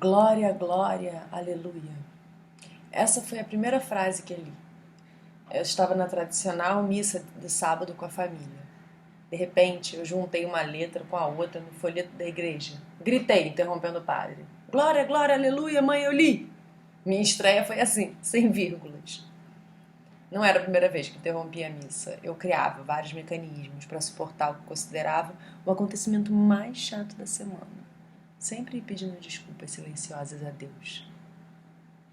Glória, glória, aleluia. Essa foi a primeira frase que eu li. Eu estava na tradicional missa de sábado com a família. De repente, eu juntei uma letra com a outra no folheto da igreja. Gritei, interrompendo o padre. Glória, glória, aleluia, mãe, eu li. Minha estreia foi assim, sem vírgulas. Não era a primeira vez que interrompia a missa. Eu criava vários mecanismos para suportar o que considerava o acontecimento mais chato da semana. Sempre pedindo desculpas silenciosas a Deus.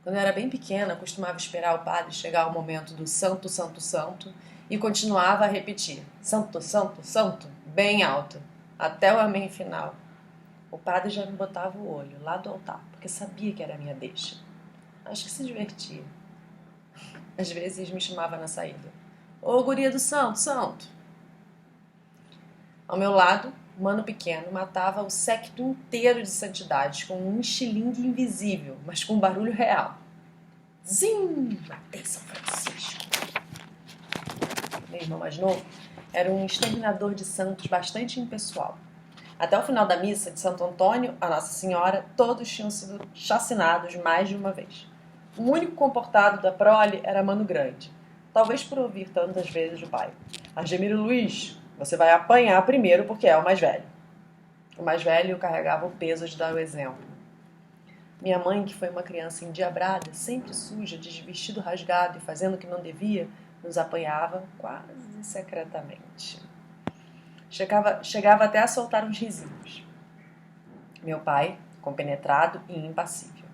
Quando eu era bem pequena, costumava esperar o padre chegar ao momento do santo, santo, santo e continuava a repetir santo, santo, santo, bem alto, até o amém final. O padre já me botava o olho lá do altar, porque sabia que era a minha deixa. Acho que se divertia. Às vezes me chamava na saída. Ô, guria do santo, santo! Ao meu lado, o mano pequeno matava o séquito inteiro de santidades com um estilingue invisível, mas com um barulho real. Zim! Matei São Francisco! Meu irmão mais novo era um exterminador de santos bastante impessoal. Até o final da missa de Santo Antônio, a Nossa Senhora, todos tinham sido chacinados mais de uma vez. O único comportado da prole era Mano Grande, talvez por ouvir tantas vezes o pai. Argemiro Luiz, você vai apanhar primeiro porque é o mais velho. O mais velho carregava o peso de dar o exemplo. Minha mãe, que foi uma criança endiabrada, sempre suja, de vestido rasgado e fazendo o que não devia, nos apanhava quase secretamente. Chegava até a soltar uns risinhos. Meu pai, compenetrado e impassível.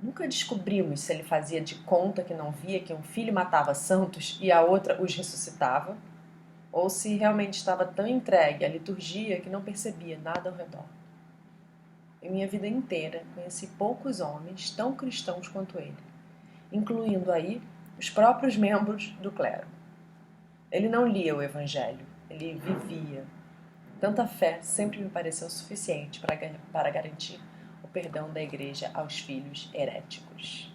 Nunca descobrimos se ele fazia de conta que não via que um filho matava santos e a outra os ressuscitava, ou se realmente estava tão entregue à liturgia que não percebia nada ao redor. Em minha vida inteira, conheci poucos homens tão cristãos quanto ele, incluindo aí os próprios membros do clero. Ele não lia o Evangelho, ele vivia. Tanta fé sempre me pareceu suficiente para garantir o perdão da igreja aos filhos heréticos.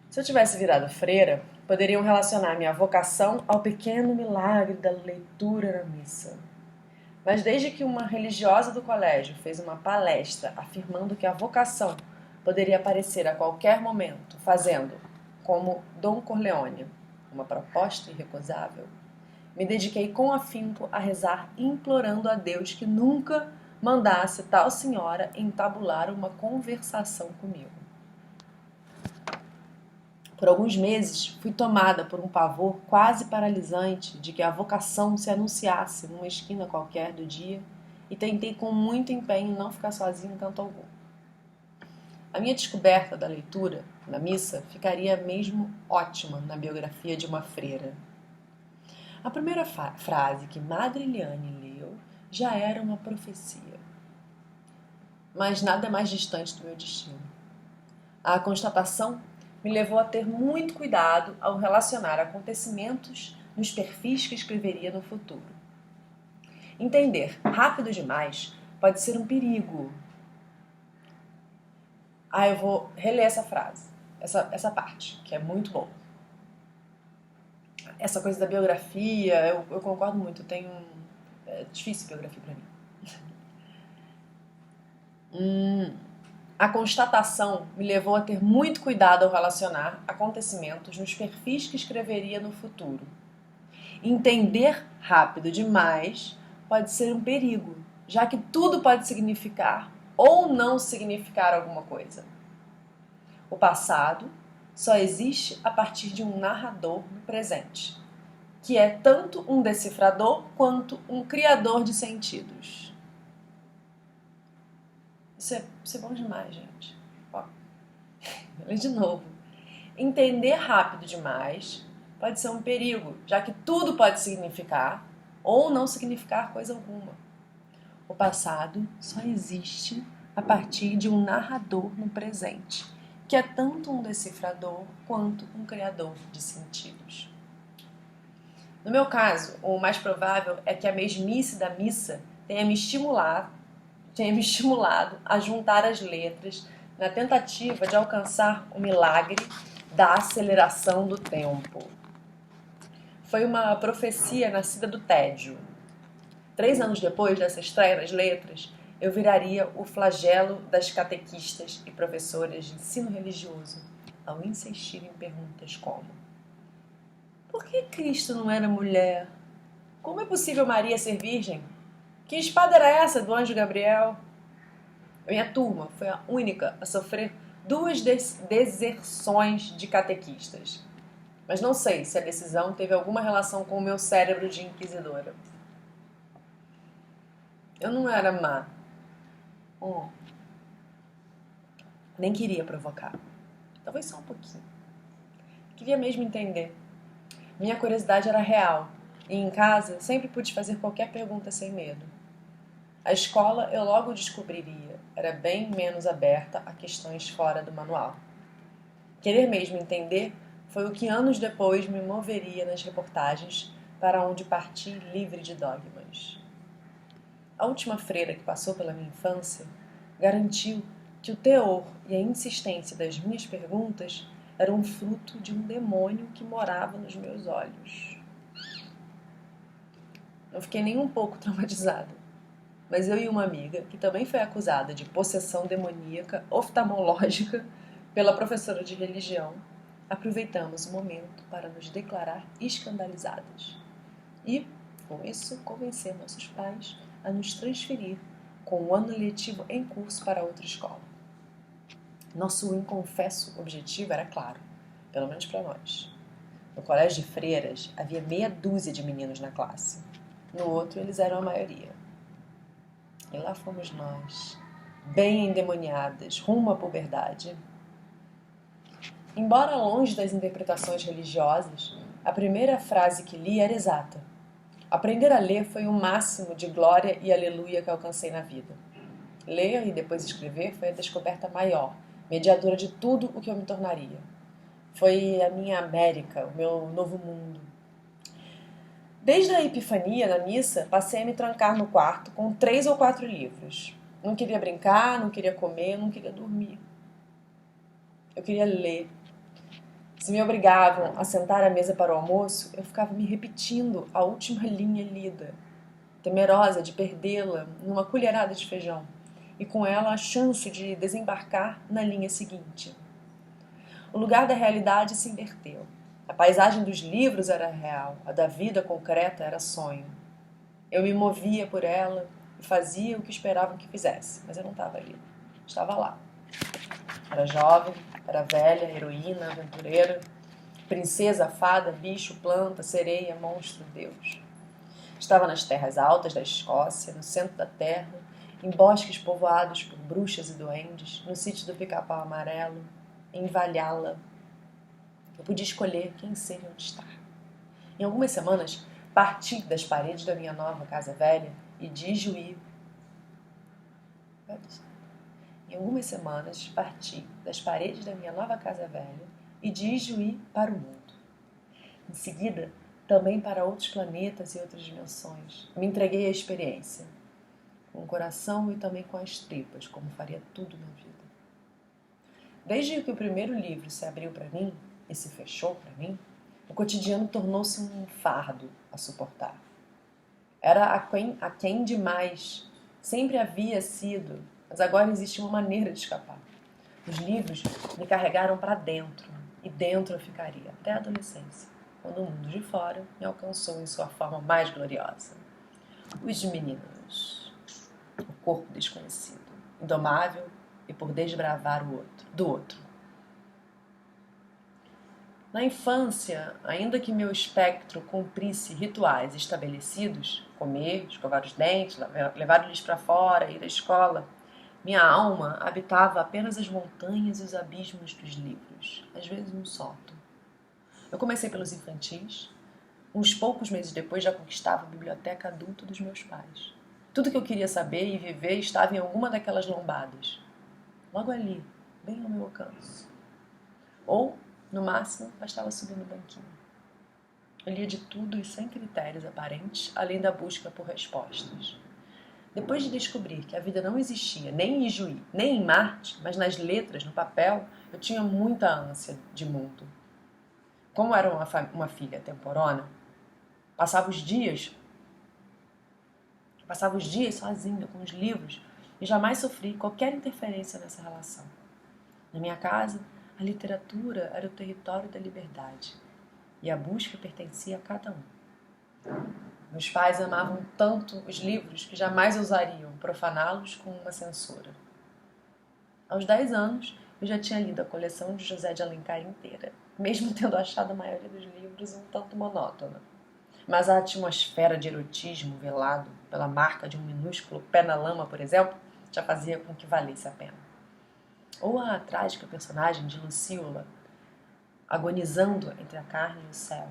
Se eu tivesse virado freira, poderiam relacionar minha vocação ao pequeno milagre da leitura na missa. Mas desde que uma religiosa do colégio fez uma palestra afirmando que a vocação poderia aparecer a qualquer momento, fazendo, como Dom Corleone, uma proposta irrecusável, me dediquei com afinco a rezar implorando a Deus que nunca mandasse tal senhora entabular uma conversação comigo. Por alguns meses, fui tomada por um pavor quase paralisante de que a vocação se anunciasse numa esquina qualquer do dia e tentei com muito empenho não ficar sozinha em canto algum. A minha descoberta da leitura na missa ficaria mesmo ótima na biografia de uma freira. A primeira frase que Madre Eliane leu já era uma profecia. Mas nada mais distante do meu destino. A constatação me levou a ter muito cuidado ao relacionar acontecimentos nos perfis que escreveria no futuro. Entender rápido demais pode ser um perigo. Eu vou reler essa frase, essa parte, que é muito boa. Essa coisa da biografia, eu concordo muito, é difícil biografia pra mim. A constatação me levou a ter muito cuidado ao relacionar acontecimentos nos perfis que escreveria no futuro. Entender rápido demais pode ser um perigo, já que tudo pode significar ou não significar alguma coisa. O passado só existe a partir de um narrador no presente, que é tanto um decifrador quanto um criador de sentidos. Isso é bom demais, gente. Ó, vou ler de novo. Entender rápido demais pode ser um perigo, já que tudo pode significar ou não significar coisa alguma. O passado só existe a partir de um narrador no presente, que é tanto um decifrador quanto um criador de sentidos. No meu caso, o mais provável é que a mesmice da missa tenha me estimulado a juntar as letras na tentativa de alcançar o milagre da aceleração do tempo. Foi uma profecia nascida do tédio. 3 anos depois dessa estreia das letras, eu viraria o flagelo das catequistas e professoras de ensino religioso ao insistir em perguntas como: por que Cristo não era mulher? Como é possível Maria ser virgem? Que espada era essa do anjo Gabriel? Minha turma foi a única a sofrer 2 deserções de catequistas. Mas não sei se a decisão teve alguma relação com o meu cérebro de inquisidora. Eu não era má. Nem queria provocar. Talvez só um pouquinho. Queria mesmo entender. Minha curiosidade era real. E em casa sempre pude fazer qualquer pergunta sem medo. A escola eu logo descobriria. Era bem menos aberta a questões fora do manual. Querer mesmo entender foi o que anos depois me moveria nas reportagens para onde parti livre de dogmas. A última freira que passou pela minha infância garantiu que o teor e a insistência das minhas perguntas eram fruto de um demônio que morava nos meus olhos. Não fiquei nem um pouco traumatizada, mas eu e uma amiga, que também foi acusada de possessão demoníaca oftalmológica pela professora de religião, aproveitamos o momento para nos declarar escandalizadas. E, com isso, convencer nossos pais a nos transferir com o ano letivo em curso para outra escola. Nosso inconfesso objetivo era claro, pelo menos para nós. No colégio de freiras havia meia dúzia de meninos na classe. No outro eles eram a maioria. E lá fomos nós, bem endemoniadas, rumo à puberdade. Embora longe das interpretações religiosas, a primeira frase que li era exata. Aprender a ler foi o máximo de glória e aleluia que alcancei na vida. Ler e depois escrever foi a descoberta maior, mediadora de tudo o que eu me tornaria. Foi a minha América, o meu novo mundo. Desde a epifania na missa, passei a me trancar no quarto com 3 ou 4 livros. Não queria brincar, não queria comer, não queria dormir. Eu queria ler. Se me obrigavam a sentar à mesa para o almoço, eu ficava me repetindo a última linha lida, temerosa de perdê-la numa colherada de feijão, e com ela a chance de desembarcar na linha seguinte. O lugar da realidade se inverteu. A paisagem dos livros era real, a da vida concreta era sonho. Eu me movia por ela e fazia o que esperavam que fizesse, mas eu não estava ali. Estava lá. Era jovem, era velha, heroína, aventureira, princesa, fada, bicho, planta, sereia, monstro, Deus. Estava nas terras altas da Escócia, no centro da terra, em bosques povoados por bruxas e duendes, no sítio do Pica-Pau Amarelo, em Valhalla. Eu podia escolher quem ser e onde estar. Em algumas semanas, parti das paredes da minha nova casa velha e de Juí. Em algumas semanas, parti das paredes da minha nova casa velha e de Juí para o mundo. Em seguida, também para outros planetas e outras dimensões. Me entreguei à experiência, com o coração e também com as tripas, como faria tudo na vida. Desde que o primeiro livro se abriu para mim e se fechou para mim, o cotidiano tornou-se um fardo a suportar. Era aquém demais, sempre havia sido, mas agora existia uma maneira de escapar. Os livros me carregaram para dentro, e dentro eu ficaria até a adolescência, quando o mundo de fora me alcançou em sua forma mais gloriosa. Os meninos, o corpo desconhecido, indomável e por desbravar do outro. Na infância, ainda que meu espectro cumprisse rituais estabelecidos, comer, escovar os dentes, levar o lixo para fora, ir à escola, minha alma habitava apenas as montanhas e os abismos dos livros, às vezes um sótão. Eu comecei pelos infantis. Uns poucos meses depois já conquistava a biblioteca adulta dos meus pais. Tudo que eu queria saber e viver estava em alguma daquelas lombadas. Logo ali, bem ao meu alcance. Ou, no máximo, bastava subir no banquinho. Eu lia de tudo e sem critérios aparentes, além da busca por respostas. Depois de descobrir que a vida não existia nem em Juí, nem em Marte, mas nas letras, no papel, eu tinha muita ânsia de mundo. Como era uma filha temporona, passava os dias sozinha com os livros e jamais sofri qualquer interferência nessa relação. Na minha casa, a literatura era o território da liberdade e a busca pertencia a cada um. Meus pais amavam tanto os livros que jamais ousariam profaná-los com uma censura. Aos 10 anos, eu já tinha lido a coleção de José de Alencar inteira, mesmo tendo achado a maioria dos livros um tanto monótona. Mas a atmosfera de erotismo velado pela marca de um minúsculo pé na lama, por exemplo, já fazia com que valesse a pena. Ou a trágica personagem de Lucíola, agonizando entre a carne e o céu.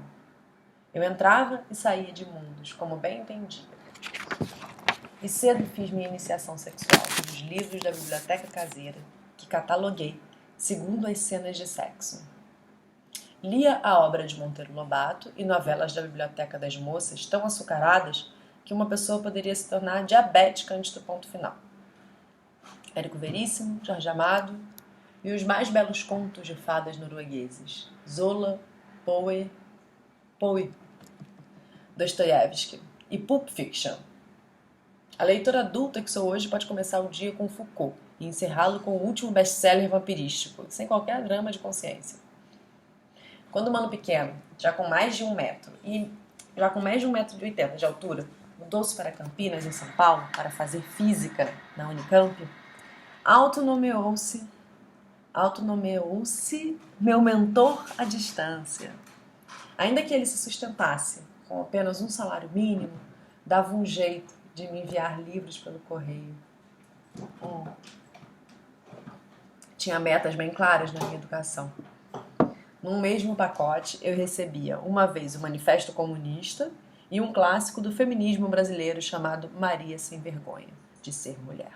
Eu entrava e saía de mundos, como bem entendia. E cedo fiz minha iniciação sexual pelos livros da biblioteca caseira, que cataloguei segundo as cenas de sexo. Lia a obra de Monteiro Lobato e novelas da Biblioteca das Moças tão açucaradas que uma pessoa poderia se tornar diabética antes do ponto final. Érico Veríssimo, Jorge Amado e os mais belos contos de fadas noruegueses, Zola, Poe, Dostoiévski e Pulp Fiction. A leitora adulta que sou hoje pode começar o dia com Foucault e encerrá-lo com o último best-seller vampirístico, sem qualquer drama de consciência. Quando o Mano Pequeno, já com mais de 1,80 m de altura, mudou-se para Campinas, em São Paulo, para fazer física na Unicamp, autonomeou-se meu mentor à distância. Ainda que ele se sustentasse com apenas um salário mínimo, dava um jeito de me enviar livros pelo correio. Tinha metas bem claras na minha educação. Num mesmo pacote, eu recebia uma vez o Manifesto Comunista e um clássico do feminismo brasileiro chamado Maria Sem Vergonha de Ser Mulher.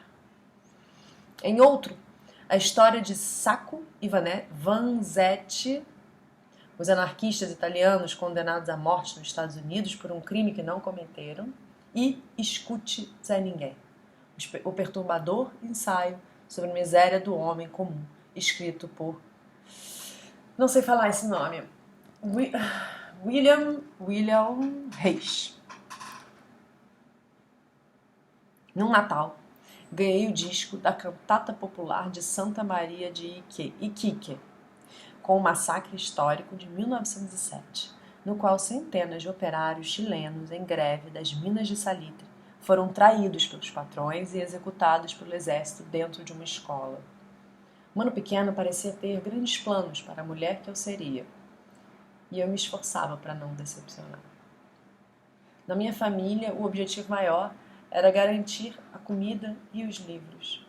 Em outro, a história de Sacco e Vanzetti, os anarquistas italianos condenados à morte nos Estados Unidos por um crime que não cometeram, e Escute Zé Ninguém, o perturbador ensaio sobre a miséria do homem comum, escrito por... não sei falar esse nome. William Reich. Num Natal, ganhei o disco da cantata popular de Santa Maria de Iquique, com o massacre histórico de 1907, no qual centenas de operários chilenos em greve das minas de salitre foram traídos pelos patrões e executados pelo exército dentro de uma escola. Mano Pequeno parecia ter grandes planos para a mulher que eu seria, e eu me esforçava para não decepcionar. Na minha família, o objetivo maior era garantir a comida e os livros.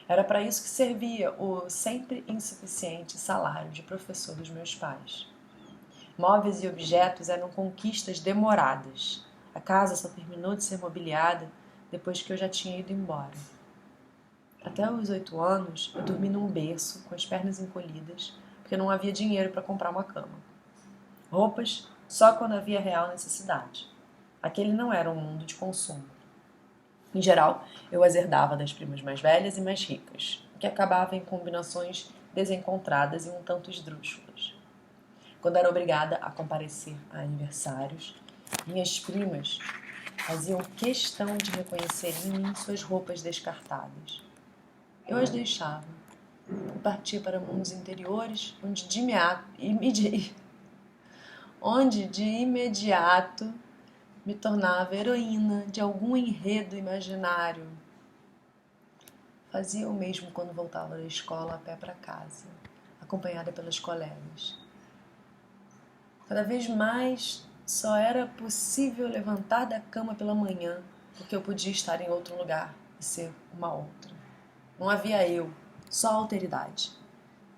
Era para isso que servia o sempre insuficiente salário de professor dos meus pais. Móveis e objetos eram conquistas demoradas. A casa só terminou de ser mobiliada depois que eu já tinha ido embora. Até os 8 anos, eu dormi num berço, com as pernas encolhidas, porque não havia dinheiro para comprar uma cama. Roupas só quando havia real necessidade. Aquele não era um mundo de consumo. Em geral, eu as herdava das primas mais velhas e mais ricas, o que acabava em combinações desencontradas e um tanto esdrúxulas. Quando era obrigada a comparecer a aniversários, minhas primas faziam questão de reconhecer em mim suas roupas descartadas. Eu as deixava e partia para mundos interiores, onde de imediato me tornava heroína de algum enredo imaginário. Fazia o mesmo quando voltava da escola a pé para casa, acompanhada pelas colegas. Cada vez mais só era possível levantar da cama pela manhã, porque eu podia estar em outro lugar e ser uma outra. Não havia eu, só alteridade.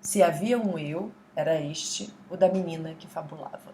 Se havia um eu, era este, o da menina que fabulava.